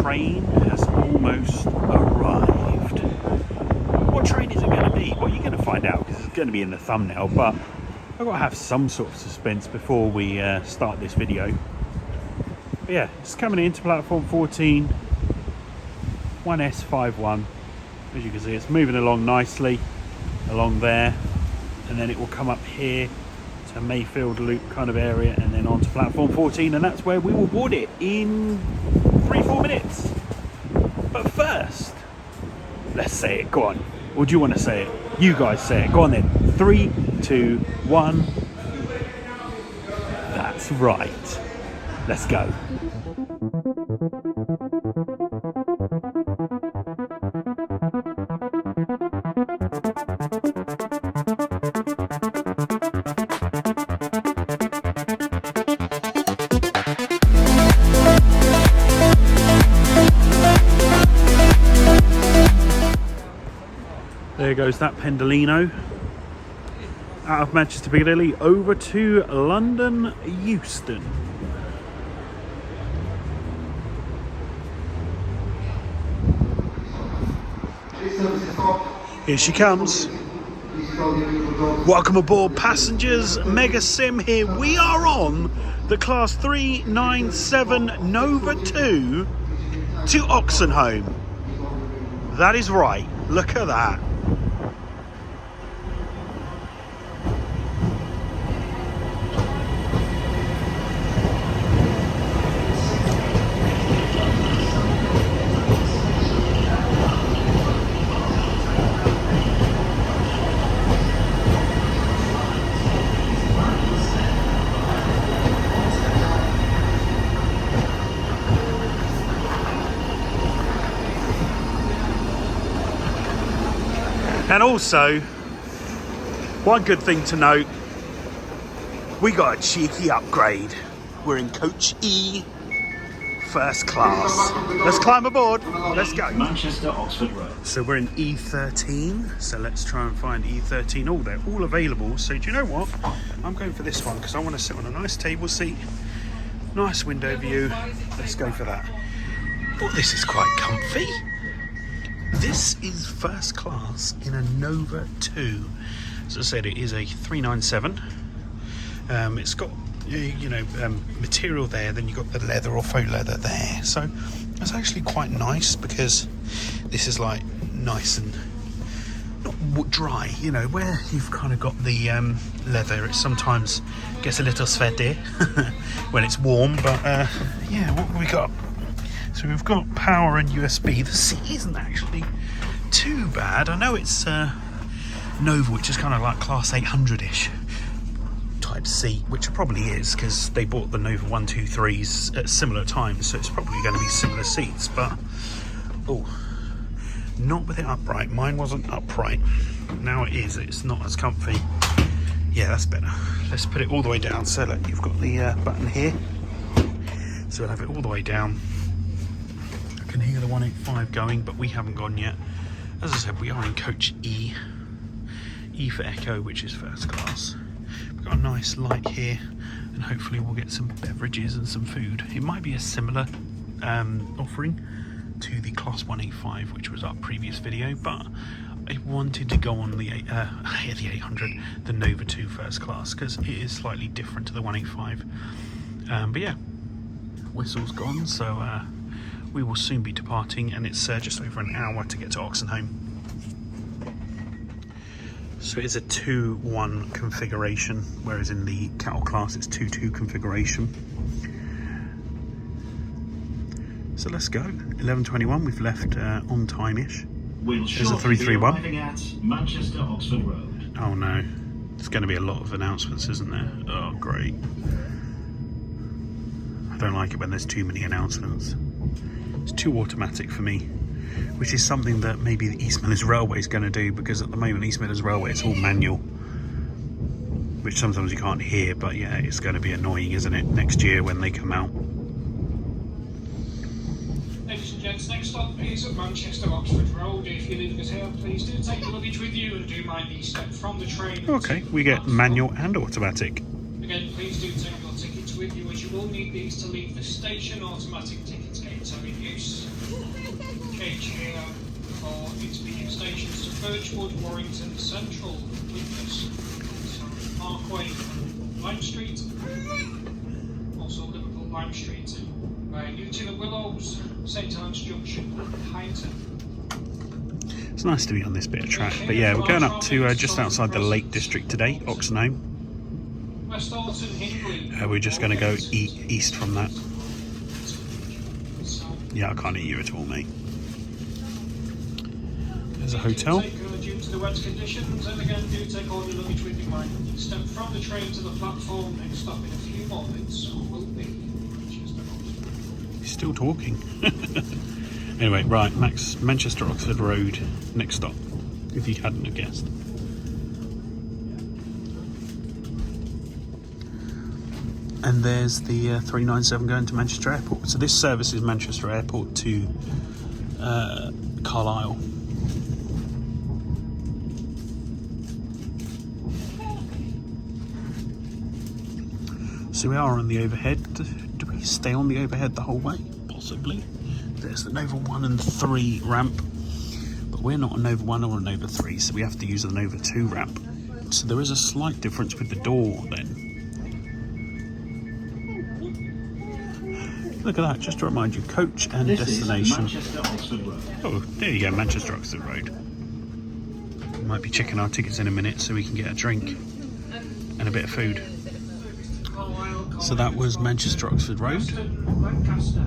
train has almost arrived. What train is it going to be? Well, you're going to find out because it's going to be in the thumbnail, but I've got to have some sort of suspense before we start this video. But yeah, it's coming into platform 14, 1S51. As you can see, it's moving along nicely along there, and then it will come up here to Mayfield Loop kind of area and then onto platform 14, and that's where we will board it in 3-4 minutes. But first, let's say it. Go on. Or do you want to say it? You guys say it. Go on then. 3, 2, 1. That's right. Let's go. There goes that Pendolino out of Manchester Piccadilly over to London Euston. Here she comes. Welcome aboard, passengers. MegaSim here. We are on the Class 397 Nova 2 to Oxenholme. That is right. Look at that. And also, one good thing to note, we got a cheeky upgrade. We're in coach E, first class. Let's climb aboard. Let's go. Manchester Oxford Road. So we're in E13. So let's try and find E13. Oh, they're all available. So do you know what? I'm going for this one because I want to sit on a nice table seat, nice window view. Let's go for that. Oh, this is quite comfy. This is first class in a Nova 2. As I said, it is a 397. It's got material there, then you've got the leather or faux leather there. So it's actually quite nice because this is like nice and not dry, you know, where you've kind of got the leather. It sometimes gets a little sweaty when it's warm, but yeah, what have we got? So we've got power and USB. The seat isn't actually too bad. I know it's Nova, which is kind of like Class 800-ish type seat, which it probably is because they bought the Nova 123s at similar times, so it's probably going to be similar seats. But oh, not with it upright. Mine wasn't upright. Now it is. It's not as comfy. Yeah, that's better. Let's put it all the way down. So look, you've got the button here, so we'll have it all the way down. I can hear the 185 going, but we haven't gone yet. As I said, we are in coach E. E for Echo, which is first class. We've got a nice light here, and hopefully we'll get some beverages and some food. It might be a similar offering to the Class 185, which was our previous video, but I wanted to go on the 800, the Nova 2 first class, because it is slightly different to the 185. But yeah, whistle's gone, so we will soon be departing, and it's just over an hour to get to Oxenholme. So it is a 2-1 configuration, whereas in the cattle class it's 2-2 configuration. So let's go. 11:21. We've left on time-ish. There's a 331. At Manchester Oxford Road. Oh no, there's going to be a lot of announcements, isn't there? Oh great. I don't like it when there's too many announcements. It's too automatic for me, which is something that maybe the East Midlands Railway is going to do, because at the moment East Midlands Railway it's all manual, which sometimes you can't hear, but yeah, it's going to be annoying, isn't it, next year when they come out. Ladies and gents, next stop is at Manchester Oxford Road. If you're leaving us here, please do take your luggage with you and do mind the step from the train. Okay, we get manual and automatic. Again, please do take your tickets with you, as you will need these to leave the station. Automatic ticket gates are in use. Cage here for intermediate stations to Birchwood, Warrington, Central, Lucas, Parkway, Lime Street, also Liverpool Lime Street, Newton and Willows, St Helens Junction, Hyton. It's nice to be on this bit of track, but yeah, we're going up to just outside the Lake District today, Oxenholme. West Alton, Hingley. We're just going to go east from that. Yeah, I can't hear you at all, mate. There's a hotel. Due to the wet conditions, and again, do take all your luggage with you, mind. Step from the train to the platform, next stop in a few moments will be Manchester. He's still talking. Anyway, right, Manchester Oxford Road, next stop, if you hadn't have guessed. And there's the 397 going to Manchester Airport. So this service is Manchester Airport to Carlisle. So we are on the overhead. Do we stay on the overhead the whole way? Possibly. There's the Nova 1 and 3 ramp, but we're not a Nova 1 or a Nova 3, so we have to use the Nova 2 ramp. So there is a slight difference with the door then. Look at that, just to remind you, coach and destination. Manchester Oxford Road. Oh, there you go, Manchester Oxford Road. We might be checking our tickets in a minute so we can get a drink and a bit of food. So that was Manchester Oxford Road. Preston, Lancaster,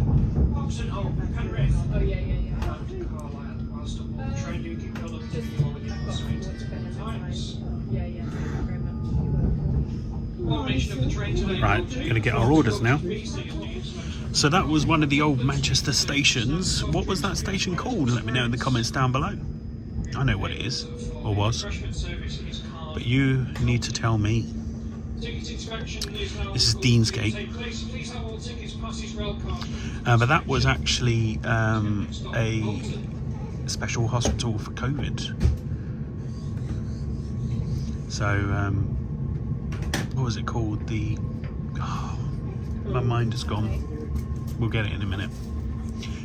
Oxenholme, Penrith. Oh, yeah. And Carlisle. Whilst on board the train, do keep your luggage with you all within the suite at times. Yeah. Thank you very much. Formation of the train today. Right, going to get our orders now. So that was one of the old Manchester stations. What was that station called? Let me know in the comments down below. I know what it is, or was, but you need to tell me. This is Deansgate. But that was actually a special hospital for COVID. So, what was it called? My mind is gone. We'll get it in a minute.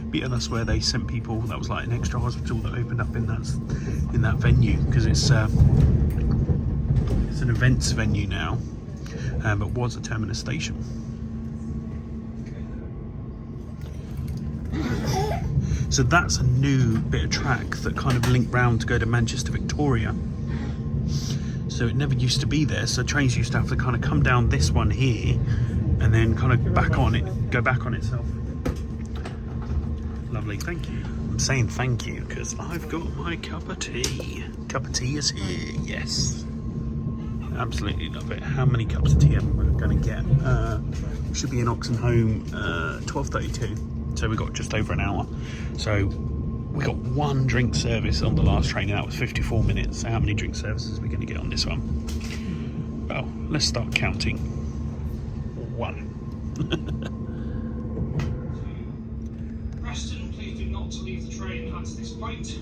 But yeah, that's where they sent people. That was like an extra hospital that opened up in that venue, because it's an events venue now. But was a terminus station. So that's a new bit of track that kind of linked round to go to Manchester Victoria. So it never used to be there. So trains used to have to kind of come down this one here and then kind of go back on itself. Lovely, thank you. I'm saying thank you because I've got my cup of tea. Cup of tea is here, yes. Absolutely love it. How many cups of tea am I going to get? Should be in Oxenholme 12:32, so we got just over an hour. So we got one drink service on the last train, and that was 54 minutes. So how many drink services are we going to get on this one? Well, let's start counting. 1. Preston, please do not leave the train at this point.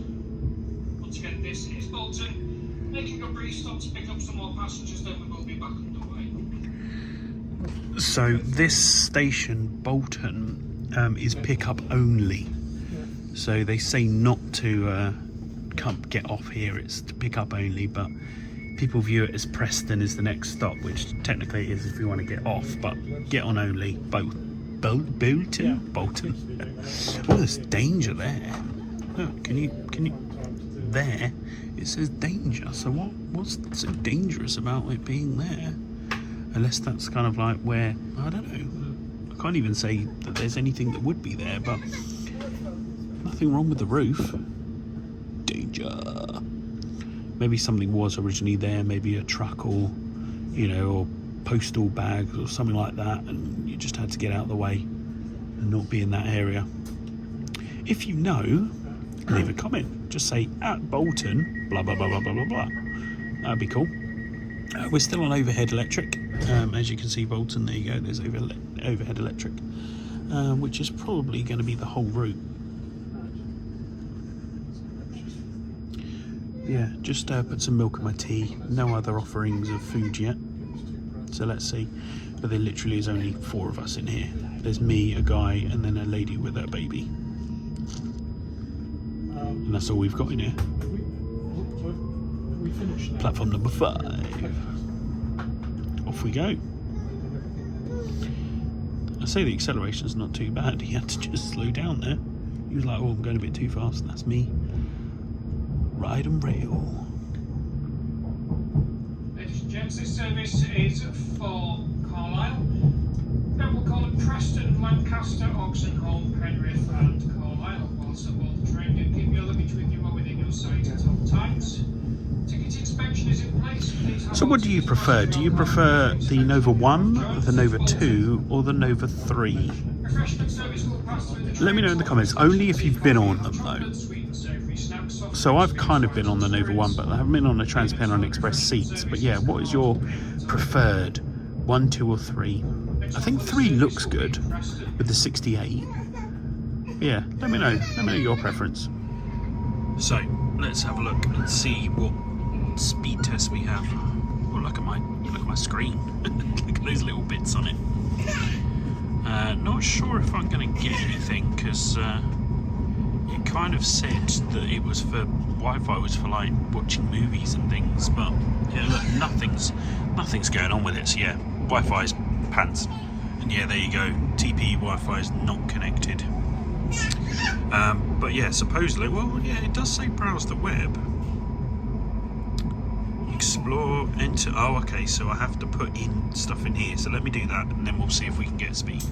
Once again, this is Bolton. Making a brief stop to pick up some more passengers, then we will be back underway. So this station, Bolton, is pick-up only. So they say not to get off here, it's to pick up only, but people view it as Preston is the next stop, which technically it is if you want to get off, but get on only. Bolton? Bolton. Oh, there's danger there. Oh, can you there? It says danger, so what's so dangerous about it being there? Unless that's kind of like where, I don't know, I can't even say that there's anything that would be there, but nothing wrong with the roof. Danger. Maybe something was originally there, maybe a truck or, or postal bags or something like that, and you just had to get out of the way and not be in that area. If you know, leave a comment. Just say at Bolton, blah blah blah blah blah blah blah. That'd be cool. We're still on overhead electric. As you can see, Bolton, there you go, there's overhead electric, which is probably going to be the whole route. Yeah, just put some milk in my tea. No other offerings of food yet. So let's see. but there literally is only 4 of us in here. There's me, a guy, and then a lady with her baby. And that's all we've got in here. Platform number 5. Off we go. I say the acceleration's not too bad. He had to just slow down there. He was like, oh, I'm going a bit too fast. That's me. Ride and rail. Ladies and gents, this service is for Carlisle. Then we'll call it Preston, Lancaster, Oxenholme, Penrith and Carlisle. Whilst at Bolton train, do keep your luggage with you while within your sight at all times. Ticket inspection is in place. So what do you prefer? Do you prefer the Nova 1, the Nova 2 or the Nova 3? Let me know in the comments, only if you've been on them though. So I've kind of been on the Nova 1, but I haven't been on the Transpennine Express seats. But yeah, what is your preferred 1, 2 or 3? I think 3 looks good with the 68. Yeah, let me know your preference. So let's have a look and see what speed test we have. Oh, look at my screen. Look at those little bits on it. Not sure if I'm going to get anything because it kind of said that it was for Wi-Fi, was for like watching movies and things, but yeah, look, nothing's going on with it. So yeah, Wi-Fi's pants, and yeah, there you go. TP Wi-Fi is not connected. But yeah, supposedly, well, yeah, it does say browse the web. Explore, enter. Oh, okay, so I have to put in stuff in here. So let me do that, and then we'll see if we can get speed.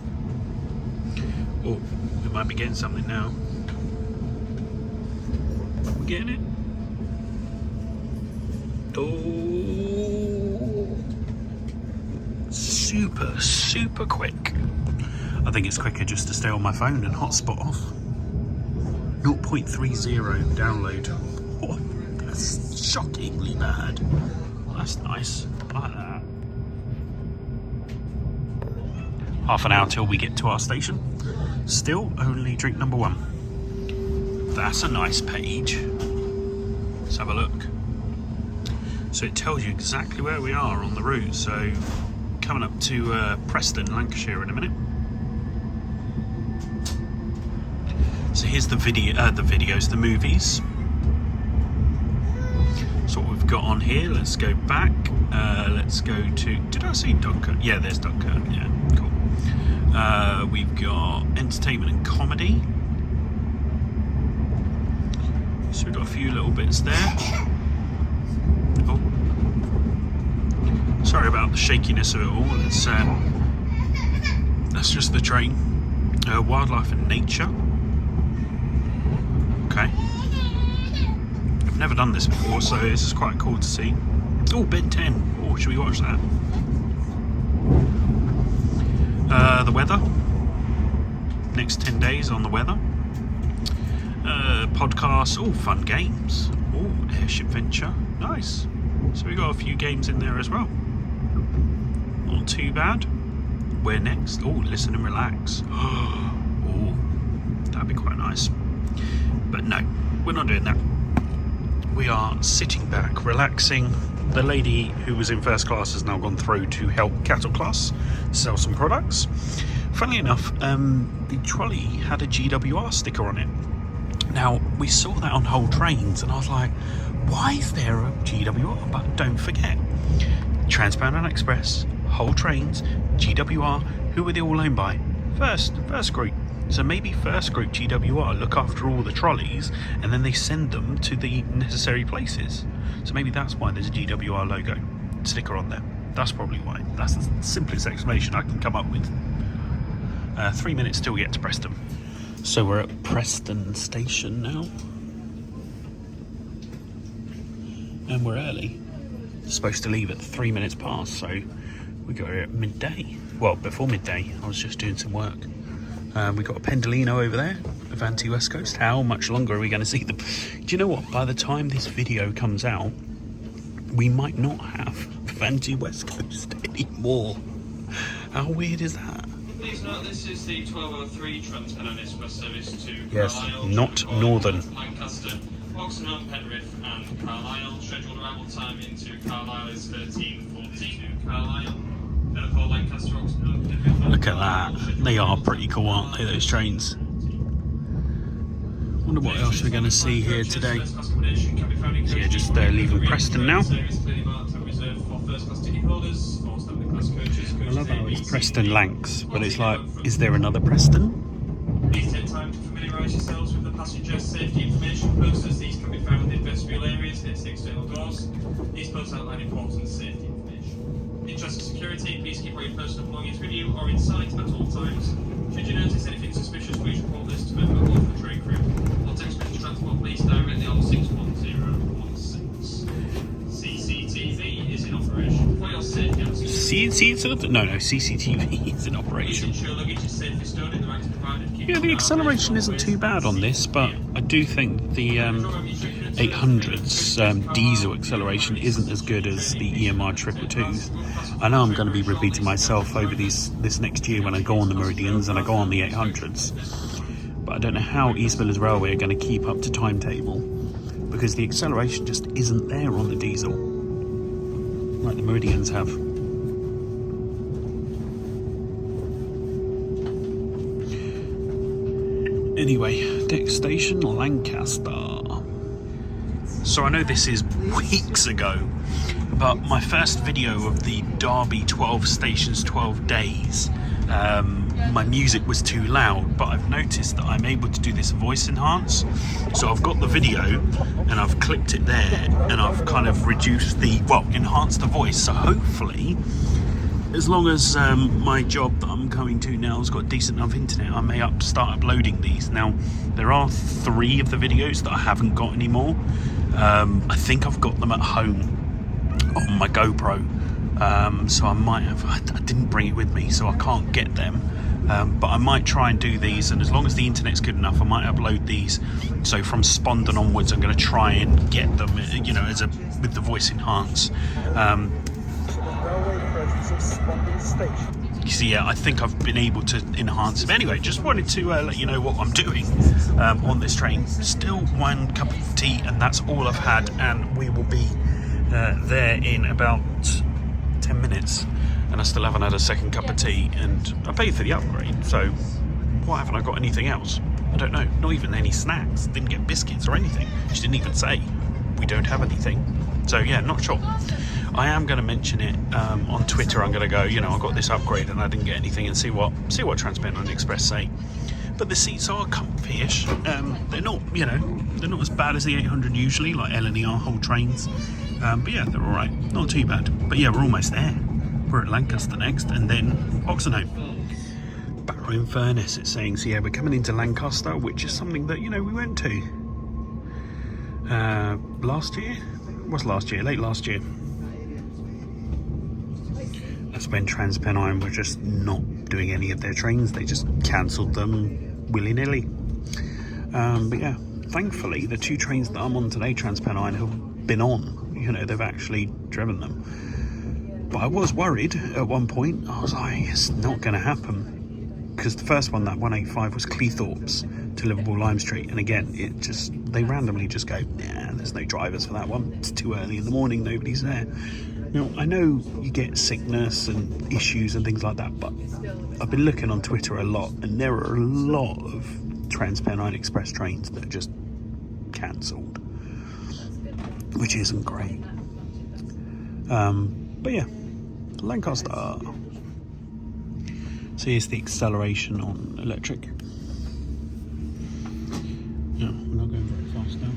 Oh, we might be getting something now. We're getting it. Oh, super quick. I think it's quicker just to stay on my phone and hotspot off. 0.30 download. Oh, that's shockingly bad. Well, that's nice. I like that. Half an hour till we get to our station. Still only drink number 1. That's a nice page. Let's have a look. So it tells you exactly where we are on the route. So coming up to Preston, Lancashire in a minute. So here's the the movies. So what we've got on here, let's go back. Let's go to, did I see Dunkirk? Yeah, there's Dunkirk, yeah, cool. We've got entertainment and comedy. So we've got a few little bits there. Oh, sorry about the shakiness of it all. That's just the train. Wildlife and nature. Okay. I've never done this before, so this is quite cool to see. Oh, Ben 10. Oh, should we watch that? The weather. Next 10 days on the weather. Podcasts. Oh, fun games. Oh, airship venture. Nice. So we got a few games in there as well. Not too bad. Where next? Oh, listen and relax. Oh, that'd be quite nice. But no, we're not doing that. We are sitting back, relaxing. The lady who was in first class has now gone through to help cattle class sell some products. Funnily enough, the trolley had a GWR sticker on it. Now, we saw that on whole trains, and I was like, why is there a GWR? But don't forget, Transpennine Express, whole trains, GWR, who were they all owned by? First Group. So maybe First Group GWR look after all the trolleys, and then they send them to the necessary places. So maybe that's why there's a GWR logo sticker on there. That's probably why. That's the simplest explanation I can come up with. 3 minutes till we get to Preston. So we're at Preston station now. And we're early. Supposed to leave at 3 minutes past, so we got here at midday. Well, before midday, I was just doing some work. We got a Pendolino over there, Avanti West Coast. How much longer are we going to see them? Do you know what? By the time this video comes out, we might not have Avanti West Coast anymore. How weird is that? Please note this is the 1203 Transpennine Express service to Yes, Carlisle, not Northern. Lancaster, Oxenholme, Penrith and Carlisle. Scheduled arrival time into Carlisle is 13:40 to Carlisle. Then I call Lancaster, Oxenholme. Look at that. They are pretty cool, aren't they, those trains? Wonder what else we're going to see here today. So yeah, just leaving Preston now. I love how it's Preston Lancs, but it's like, is there another Preston? Please take time to familiarise yourselves with the passenger safety information posters. These can be found in vestibule areas next to external doors. These posters outline important safety information. In interest of security, please keep all your personal belongings with you or in sight at all times. Should you notice anything suspicious, please report this to member of the local train crew. Or text British Transport Police directly on 61016. CCTV is in operation. For your safety, CCTV is in operation. ensure luggage is safely stored in the racks provided. Yeah, the acceleration isn't too bad on this, but I do think the 800's diesel acceleration isn't as good as the EMR 222s. I know I'm going to be repeating myself over this next year when I go on the Meridians and I go on the 800's, but I don't know how East Midlands Railway are going to keep up to timetable, because the acceleration just isn't there on the diesel like the Meridians have. Anyway, next station, Lancaster. So I know this is weeks ago, but my first video of the Derby 12 stations, 12 days, my music was too loud, but I've noticed that I'm able to do this voice enhance. So I've got the video and I've clipped it there and I've kind of reduced enhanced the voice. So hopefully, as long as my job that I'm going to now has got decent enough internet, I may start uploading these. Now, there are 3 of the videos that I haven't got anymore. I think I've got them at home on my GoPro. So I might have, I didn't bring it with me, so I can't get them. But I might try and do these, and as long as the internet's good enough, I might upload these. So from Spondon onwards, I'm going to try and get them, you know, with the voice enhance. You see, yeah, I think I've been able to enhance it. Anyway, just wanted to let you know what I'm doing on this train. Still 1 cup of tea, and that's all I've had, and we will be there in about 10 minutes. And I still haven't had a second cup of tea, and I paid for the upgrade, so why haven't I got anything else? I don't know, not even any snacks, didn't get biscuits or anything. She didn't even say we don't have anything. So yeah, not sure. I am going to mention it on Twitter. I'm going to go, you know, I got this upgrade and I didn't get anything, and see what Transpennine Express say. But the seats are comfy-ish. They're not, you know, they're not as bad as the 800 usually, like LNER whole trains. But yeah, they're all right, not too bad. But yeah, we're almost there. We're at Lancaster next, and then Oxenholme. Barrow-in-Furness, it's saying. So yeah, we're coming into Lancaster, which is something that, you know, we went to last year. What's last year? Late last year. That's when Transpennine were just not doing any of their trains. They just cancelled them willy-nilly. But yeah, thankfully, the 2 trains that I'm on today, Transpennine, have been on. You know, they've actually driven them. But I was worried at one point. I was like, it's not going to happen. Because the first one, that 185, was Cleethorpes to Liverpool Lime Street. And again, they randomly just go, nah, there's no drivers for that one. It's too early in the morning, nobody's there. Now, I know you get sickness and issues and things like that, but I've been looking on Twitter a lot, and there are a lot of Transpennine Express trains that are just cancelled, which isn't great. But yeah, Lancaster. So here's the acceleration on electric. Yeah, we're not going very fast now.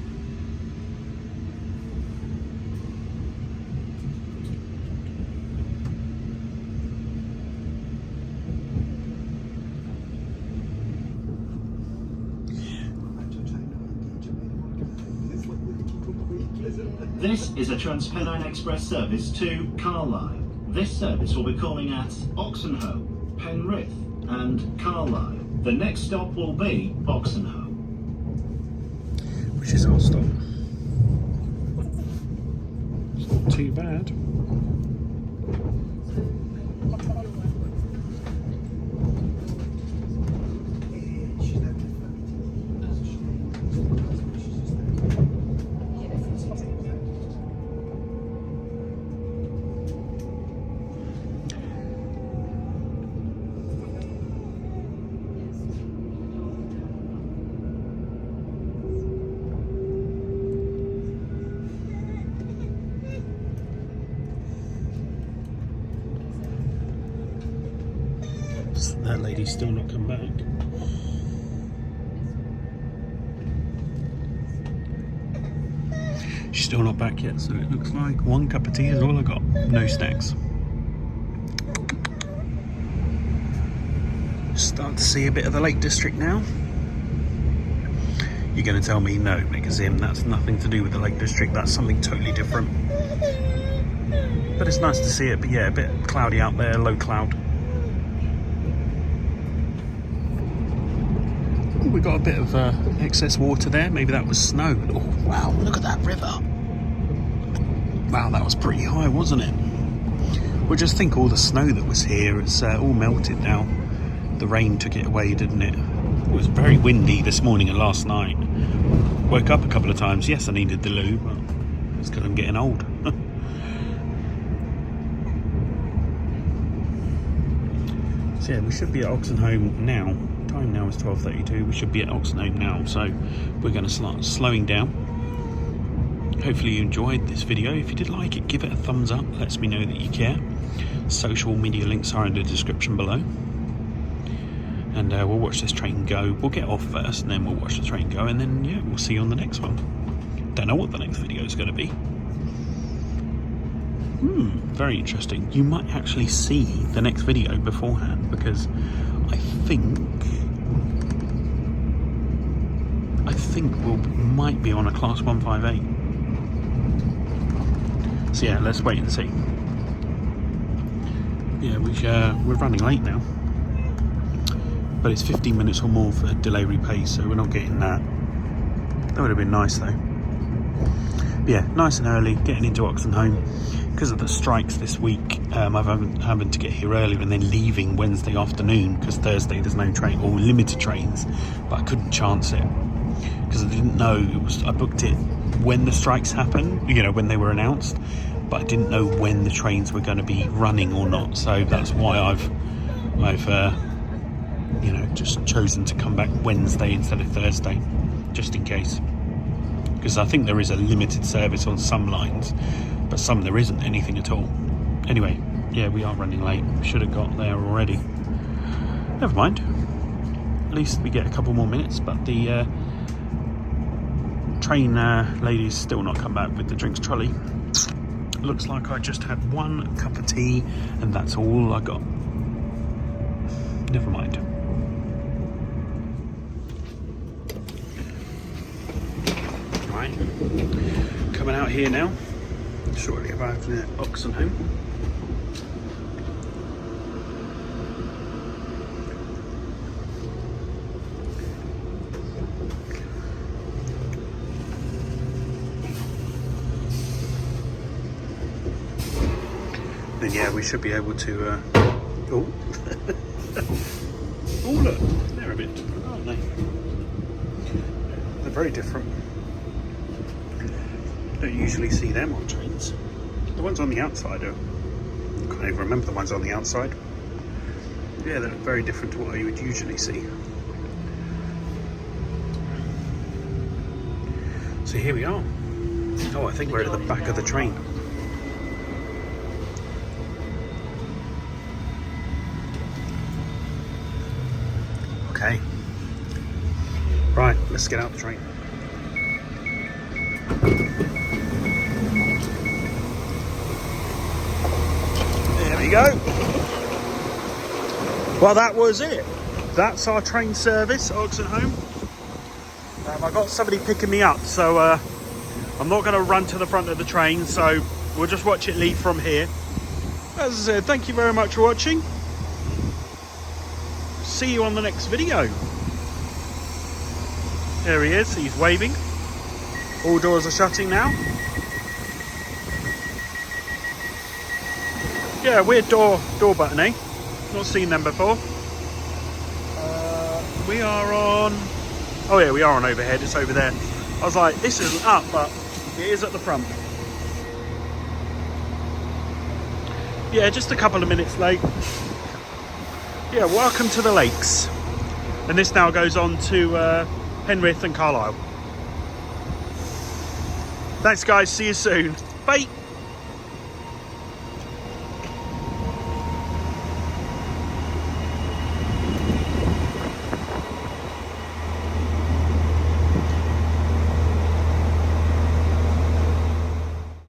This is a Transpennine Express service to Carlisle. This service will be calling at Oxenholme, Penrith and Carlisle. The next stop will be Oxenholme. Which is our stop. It's not too bad. That lady's still not come back. She's still not back yet, so it looks like one cup of tea is all I got. No snacks. Start to see a bit of the Lake District now. You're going to tell me no, MegaSim, that's nothing to do with the Lake District. That's something totally different. But it's nice to see it. But yeah, a bit cloudy out there, low cloud. Ooh, we got a bit of excess water there. Maybe that was snow. Oh wow, look at that river. Wow, that was pretty high, wasn't it? Well, just think all the snow that was here, it's all melted now. The rain took it away, didn't it? It was very windy this morning and last night. Woke up a couple of times. Yes, I needed the loo, but it's because I'm getting old. So yeah, we should be at Oxenholme now. Time now is 12:32. We should be at Oxenholme now, so we're going to start slowing down. Hopefully you enjoyed this video. If you did like it, give it a thumbs up. Lets me know that you care. Social media links are in the description below. And we'll watch this train go. We'll get off first, and then we'll watch the train go, and then yeah, we'll see you on the next one. Don't know what the next video is going to be. Very interesting. You might actually see the next video beforehand, because I think we might be on a class 158. So yeah, let's wait and see. Yeah, we're running late now. But it's 15 minutes or more for delay repay, so we're not getting that. That would have been nice though. But yeah, nice and early, getting into Oxenholme. Because of the strikes this week, I'm having to get here earlier and then leaving Wednesday afternoon, because Thursday there's no train, or limited trains, but I couldn't chance it. Because I didn't know, I booked it when the strikes happened, you know, when they were announced, but I didn't know when the trains were going to be running or not, so that's why I've you know, just chosen to come back Wednesday instead of Thursday, just in case. Because I think there is a limited service on some lines, but some there isn't anything at all. Anyway, yeah, we are running late. Should have got there already. Never mind. At least we get a couple more minutes, but the train lady's still not come back with the drinks trolley. Looks like I just had one cup of tea, and that's all I got. Never mind. Right, coming out here now. Shortly arrived at Oxenholme. Then yeah, we should be able to. Oh, oh look, they're a bit different, aren't they? They're very different. Don't usually see them on trains. The ones on the outside are, I can't even remember the ones on the outside. Yeah, they're very different to what you would usually see. So here we are. Oh, I think we're at the back of the train. Okay. Right, let's get out the train. There we go. Well, that was it. That's our train service, Oxenholme. I got somebody picking me up, so I'm not going to run to the front of the train, so we'll just watch it leave from here. As I said, thank you very much for watching. See you on the next video. There he is, he's waving. All doors are shutting now. Yeah, weird door button, eh? Not seen them before. We are on... Oh yeah, we are on overhead, it's over there. I was like, this isn't up, but it is at the front. Yeah, just a couple of minutes late. Yeah, welcome to the lakes. And this now goes on to Penrith and Carlisle. Thanks guys, see you soon. Bye.